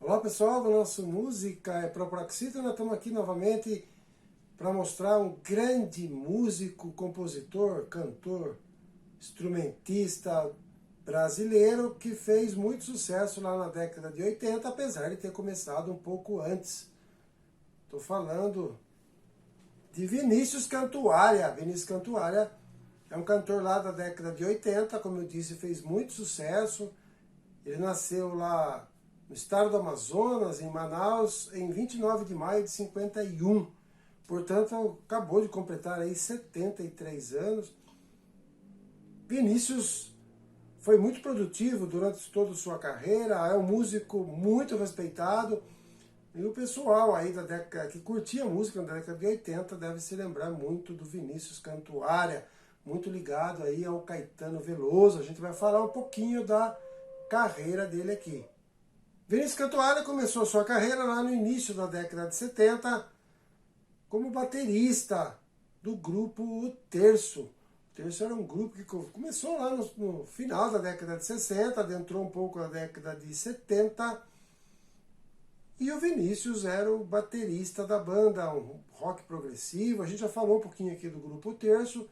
Olá pessoal do nosso Música é Propraxito, nós estamos aqui novamente para mostrar um grande músico, compositor, cantor, instrumentista brasileiro que fez muito sucesso lá na década de 80, apesar de ter começado um pouco antes. Estou falando de Vinícius Cantuária. Vinícius Cantuária é um cantor lá da década de 80, como eu disse, fez muito sucesso. Ele nasceu lá no estado do Amazonas, em Manaus, em 29 de maio de 51. Portanto, acabou de completar aí 73 anos. Vinícius foi muito produtivo durante toda a sua carreira, é um músico muito respeitado. E o pessoal aí da década que curtia música na década de 80 deve se lembrar muito do Vinícius Cantuária, muito ligado aí ao Caetano Veloso. A gente vai falar um pouquinho da carreira dele aqui. Vinícius Cantuária começou sua carreira lá no início da década de 70 como baterista do grupo O Terço. O Terço era um grupo que começou lá no final da década de 60, adentrou um pouco na década de 70, e o Vinícius era o baterista da banda, um rock progressivo. A gente já falou um pouquinho aqui do grupo O Terço,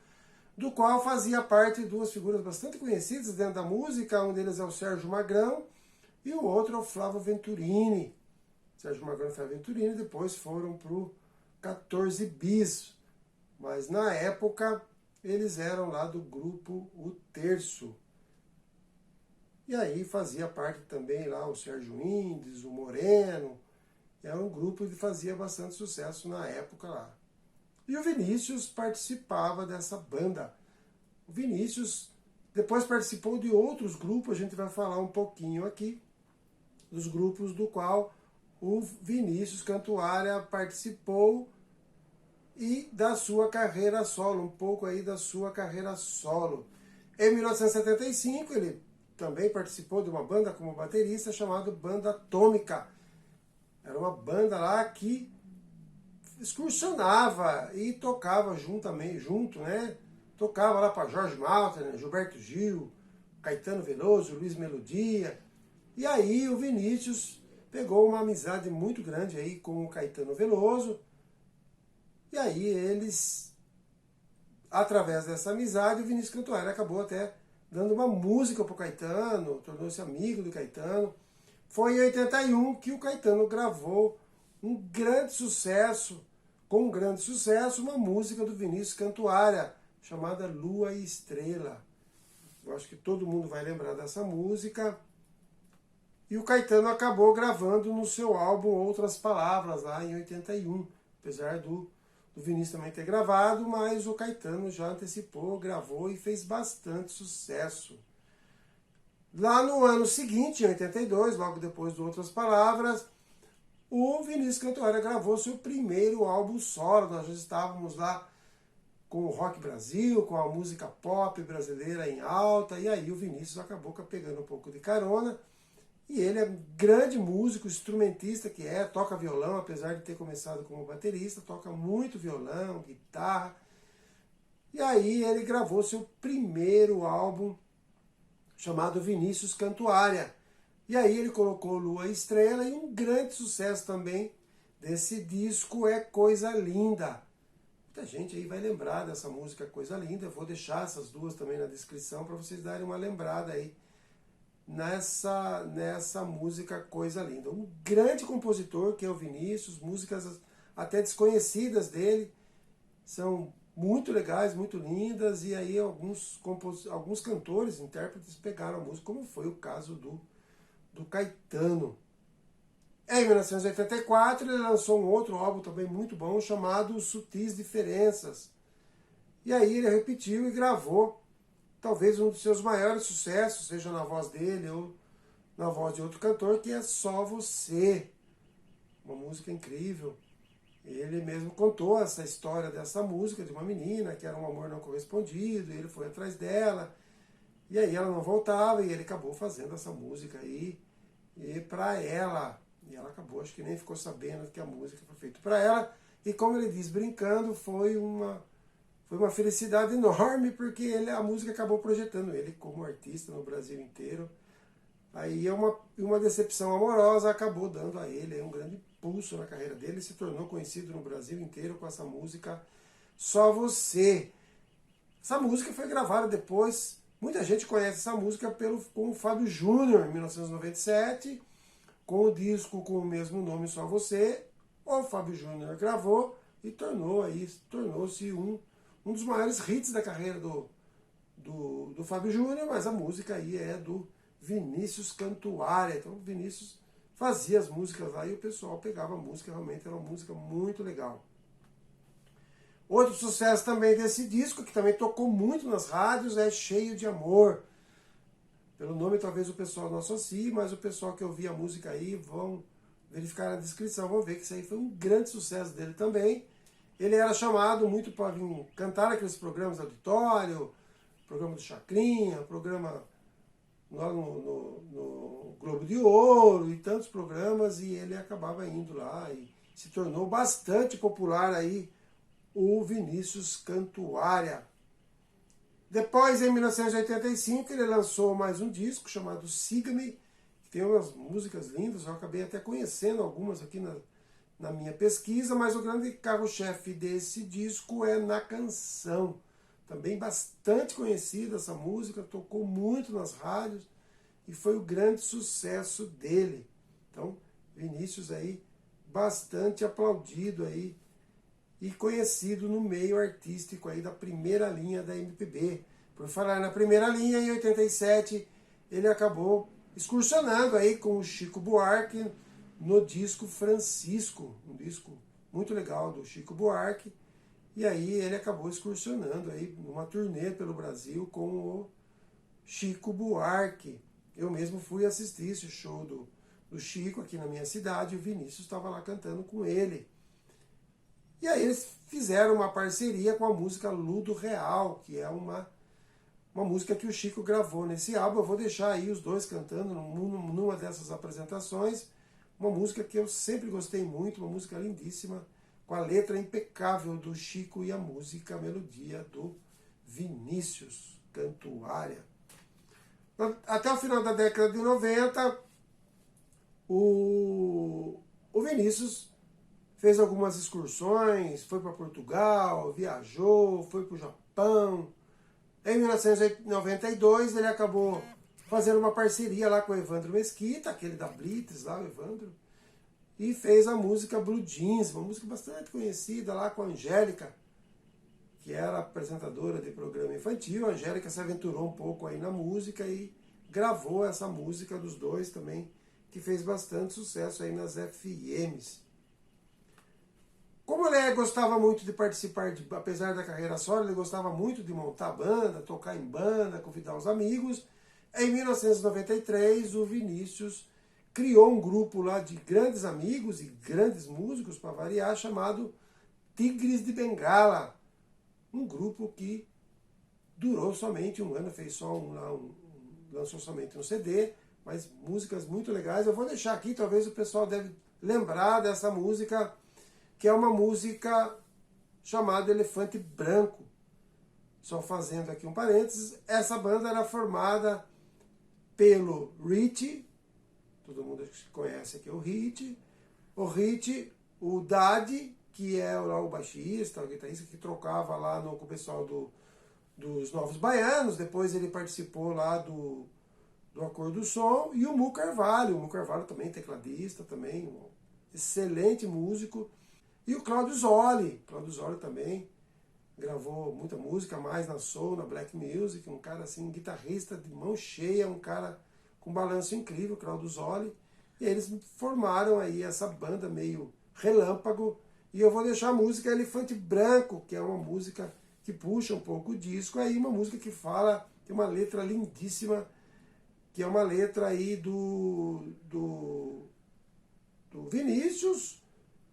do qual fazia parte duas figuras bastante conhecidas dentro da música. Um deles é o Sérgio Magrão e o outro é o Flávio Venturini. Sérgio Magrão e Flávio Venturini depois foram para o 14 Bis, mas na época eles eram lá do grupo O Terço. E aí fazia parte também lá o Sérgio Indes, o Moreno. Era um grupo que fazia bastante sucesso na época lá. E o Vinícius participava dessa banda. O Vinícius depois participou de outros grupos, a gente vai falar um pouquinho aqui dos grupos do qual o Vinícius Cantuária participou e da sua carreira solo, um pouco aí da sua carreira solo. Em 1975 ele também participou de uma banda como baterista chamada Banda Atômica. Era uma banda lá que excursionava e tocava junto, né? Tocava lá para Jorge Malta, Gilberto Gil, Caetano Veloso, Luiz Melodia. E aí o Vinícius pegou uma amizade muito grande aí com o Caetano Veloso. E aí eles, através dessa amizade, o Vinícius Cantuária acabou até dando uma música para o Caetano, tornou-se amigo do Caetano. Foi em 81 que o Caetano gravou um grande sucesso, uma música do Vinícius Cantuária, chamada Lua e Estrela. Eu acho que todo mundo vai lembrar dessa música. E o Caetano acabou gravando no seu álbum Outras Palavras, lá em 81. Apesar do Vinícius também ter gravado, mas o Caetano já antecipou, gravou e fez bastante sucesso. Lá no ano seguinte, em 82, logo depois de Outras Palavras, o Vinícius Cantuária gravou seu primeiro álbum solo. Nós já estávamos lá com o Rock Brasil, com a música pop brasileira em alta, e aí o Vinícius acabou pegando um pouco de carona. E ele é um grande músico, instrumentista que toca violão, apesar de ter começado como baterista, toca muito violão, guitarra. E aí ele gravou seu primeiro álbum chamado Vinícius Cantuária. E aí ele colocou Lua e Estrela, e um grande sucesso também desse disco é Coisa Linda. Muita gente aí vai lembrar dessa música Coisa Linda. Eu vou deixar essas duas também na descrição para vocês darem uma lembrada aí nessa música Coisa Linda. Um grande compositor que é o Vinícius, músicas até desconhecidas dele, são muito legais, muito lindas, e aí alguns cantores, intérpretes pegaram a música, como foi o caso do Caetano. Em 1984 ele lançou um outro álbum também muito bom, chamado Sutis Diferenças. E aí ele repetiu e gravou talvez um dos seus maiores sucessos, seja na voz dele ou na voz de outro cantor, que é Só Você. Uma música incrível. Ele mesmo contou essa história dessa música, de uma menina que era um amor não correspondido, e ele foi atrás dela, e aí ela não voltava, e ele acabou fazendo essa música aí e para ela. E ela acabou, acho que nem ficou sabendo que a música foi feita para ela. E como ele diz, brincando, foi uma felicidade enorme, porque a música acabou projetando ele como artista no Brasil inteiro. Aí uma decepção amorosa acabou dando a ele um grande impulso na carreira dele, e se tornou conhecido no Brasil inteiro com essa música Só Você. Essa música foi gravada depois, muita gente conhece essa música com o Fábio Júnior, em 1997, com o disco com o mesmo nome Só Você. O Fábio Júnior gravou e tornou-se um dos maiores hits da carreira do Fábio Júnior, mas a música aí é do Vinícius Cantuária. Então o Vinícius fazia as músicas lá e o pessoal pegava a música, realmente era uma música muito legal. Outro sucesso também desse disco, que também tocou muito nas rádios, é Cheio de Amor. Pelo nome talvez o pessoal não associe, mas o pessoal que ouvia a música aí vão verificar na descrição, vão ver que isso aí foi um grande sucesso dele também. Ele era chamado muito para vir cantar aqueles programas de auditório, programa do Chacrinha, programa lá no Globo de Ouro e tantos programas, e ele acabava indo lá e se tornou bastante popular aí o Vinícius Cantuária. Depois, em 1985, ele lançou mais um disco chamado Siga-me, que tem umas músicas lindas, eu acabei até conhecendo algumas aqui na minha pesquisa, mas o grande carro-chefe desse disco é Na Canção. Também bastante conhecida essa música, tocou muito nas rádios e foi o grande sucesso dele. Então, Vinícius aí, bastante aplaudido aí e conhecido no meio artístico aí da primeira linha da MPB. Por falar na primeira linha, em 87, ele acabou excursionando aí com o Chico Buarque no disco Francisco, um disco muito legal do Chico Buarque. E aí ele acabou excursionando aí numa turnê pelo Brasil com o Chico Buarque. Eu mesmo fui assistir esse show do Chico aqui na minha cidade e o Vinícius estava lá cantando com ele. E aí eles fizeram uma parceria com a música Ludo Real, que é uma música que o Chico gravou nesse álbum. Eu vou deixar aí os dois cantando numa dessas apresentações. Uma música que eu sempre gostei muito, uma música lindíssima, com a letra impecável do Chico e a música, a melodia do Vinícius Cantuária. Até o final da década de 90, o Vinícius fez algumas excursões, foi para Portugal, viajou, foi para o Japão. Em 1992 ele acabou fazendo uma parceria lá com o Evandro Mesquita, aquele da Blitz lá, o Evandro, e fez a música Blue Jeans, uma música bastante conhecida lá com a Angélica, que era apresentadora de programa infantil. A Angélica se aventurou um pouco aí na música e gravou essa música dos dois também, que fez bastante sucesso aí nas FMs. Como ele gostava muito de participar, apesar da carreira solo, ele gostava muito de montar banda, tocar em banda, convidar os amigos. Em 1993, o Vinícius criou um grupo lá de grandes amigos e grandes músicos, para variar, chamado Tigres de Bengala. Um grupo que durou somente um ano, fez só lançou somente um CD, mas músicas muito legais. Eu vou deixar aqui, talvez o pessoal deve lembrar dessa música, que é uma música chamada Elefante Branco. Só fazendo aqui um parênteses, essa banda era formada pelo Richie, todo mundo conhece aqui o Richie, o Daddy, que é lá o baixista, o guitarrista que trocava lá com o pessoal dos Novos Baianos. Depois ele participou lá do Acordo do Som, e o Mu Carvalho. O Mu Carvalho também tecladista, também um excelente músico. E o Cláudio Zoli também gravou muita música, mais na soul, na black music, um cara assim, guitarrista de mão cheia, um cara com balanço incrível, Cláudio Zoli. E eles formaram aí essa banda meio relâmpago. E eu vou deixar a música Elefante Branco, que é uma música que puxa um pouco o disco, aí uma música que fala, tem uma letra lindíssima, que é uma letra aí do Vinícius,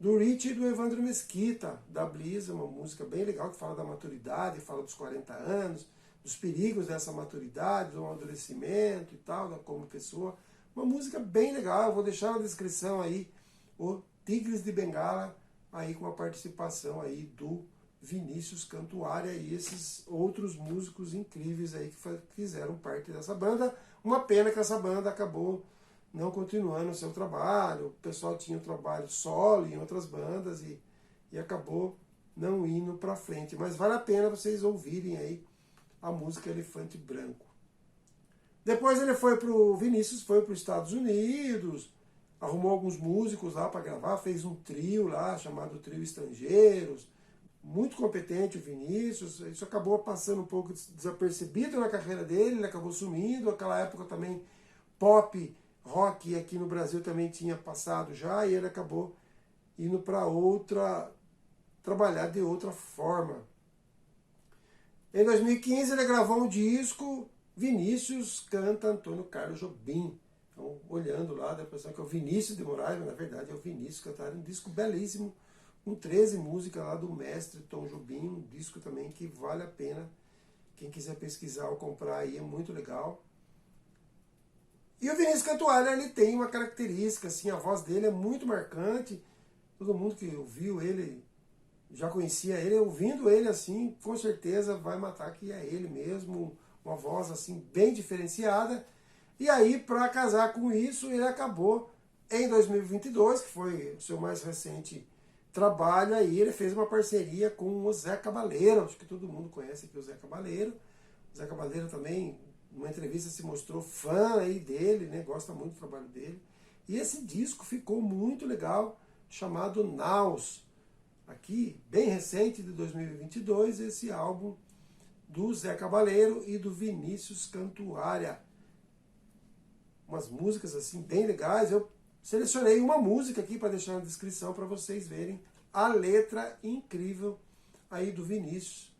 do Rich e do Evandro Mesquita, da Bliss. Uma música bem legal que fala da maturidade, fala dos 40 anos, dos perigos dessa maturidade, do amadurecimento e tal, como pessoa. Uma música bem legal, eu vou deixar na descrição aí o Tigres de Bengala, aí com a participação aí do Vinícius Cantuária e esses outros músicos incríveis aí que fizeram parte dessa banda. Uma pena que essa banda acabou não continuando o seu trabalho, o pessoal tinha um trabalho solo em outras bandas e acabou não indo para frente. Mas vale a pena vocês ouvirem aí a música Elefante Branco. Depois ele foi Vinícius foi para os Estados Unidos, arrumou alguns músicos lá para gravar, fez um trio lá chamado Trio Estrangeiros, muito competente o Vinícius. Isso acabou passando um pouco desapercebido na carreira dele, ele acabou sumindo. Naquela época também pop, rock aqui no Brasil também tinha passado já, e ele acabou indo para trabalhar de outra forma. Em 2015 ele gravou um disco, Vinícius canta Antônio Carlos Jobim. Então, olhando lá, dá a impressão que é o Vinícius de Moraes, mas na verdade é o Vinícius Cantuária, um disco belíssimo, com 13 músicas lá do mestre Tom Jobim, um disco também que vale a pena, quem quiser pesquisar ou comprar aí, é muito legal. E o Vinícius Cantuária, ele tem uma característica, assim, a voz dele é muito marcante, todo mundo que ouviu ele, já conhecia ele, ouvindo ele assim, com certeza vai matar que é ele mesmo, uma voz assim bem diferenciada. E aí, para casar com isso, ele acabou em 2022, que foi o seu mais recente trabalho, aí ele fez uma parceria com o Zé Cabaleiro. Acho que todo mundo conhece aqui o Zé Cabaleiro. O Zé Cabaleiro também, numa entrevista, se mostrou fã aí dele, né? Gosta muito do trabalho dele. E esse disco ficou muito legal, chamado Naus. Aqui, bem recente, de 2022, esse álbum do Zé Cabaleiro e do Vinícius Cantuária. Umas músicas assim bem legais. Eu selecionei uma música aqui para deixar na descrição para vocês verem a letra incrível aí do Vinícius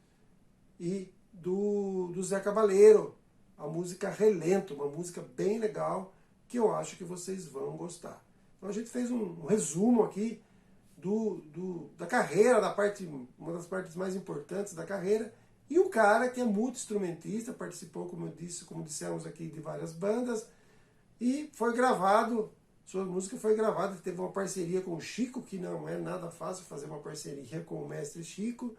e do Zé Cabaleiro. A música Relento, uma música bem legal que eu acho que vocês vão gostar. Então a gente fez um resumo aqui da carreira, uma das partes mais importantes da carreira, e um cara que é muito instrumentista, participou, como dissemos aqui, de várias bandas, e foi gravado, sua música foi gravada, teve uma parceria com o Chico, que não é nada fácil fazer uma parceria com o mestre Chico,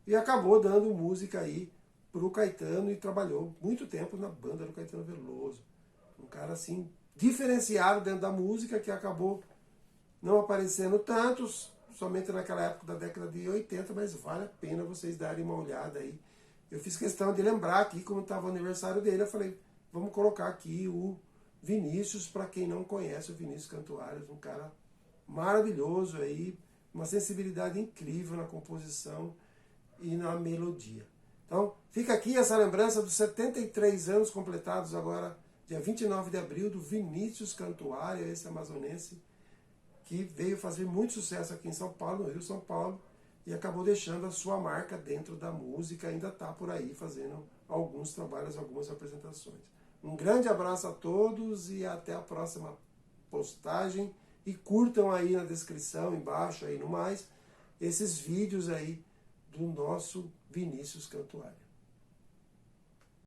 e acabou dando música aí pro Caetano e trabalhou muito tempo na banda do Caetano Veloso. Um cara assim, diferenciado dentro da música, que acabou não aparecendo tantos, somente naquela época da década de 80, mas vale a pena vocês darem uma olhada aí. Eu fiz questão de lembrar aqui, como estava o aniversário dele, eu falei, vamos colocar aqui o Vinícius, para quem não conhece o Vinícius Cantuária, um cara maravilhoso aí, uma sensibilidade incrível na composição e na melodia. Então, fica aqui essa lembrança dos 73 anos completados agora, dia 29 de abril, do Vinícius Cantuária, esse amazonense, que veio fazer muito sucesso aqui em São Paulo, no Rio São Paulo, e acabou deixando a sua marca dentro da música, ainda está por aí fazendo alguns trabalhos, algumas apresentações. Um grande abraço a todos e até a próxima postagem, e curtam aí na descrição, embaixo, aí no mais, esses vídeos aí do nosso Vinícius Cantuária.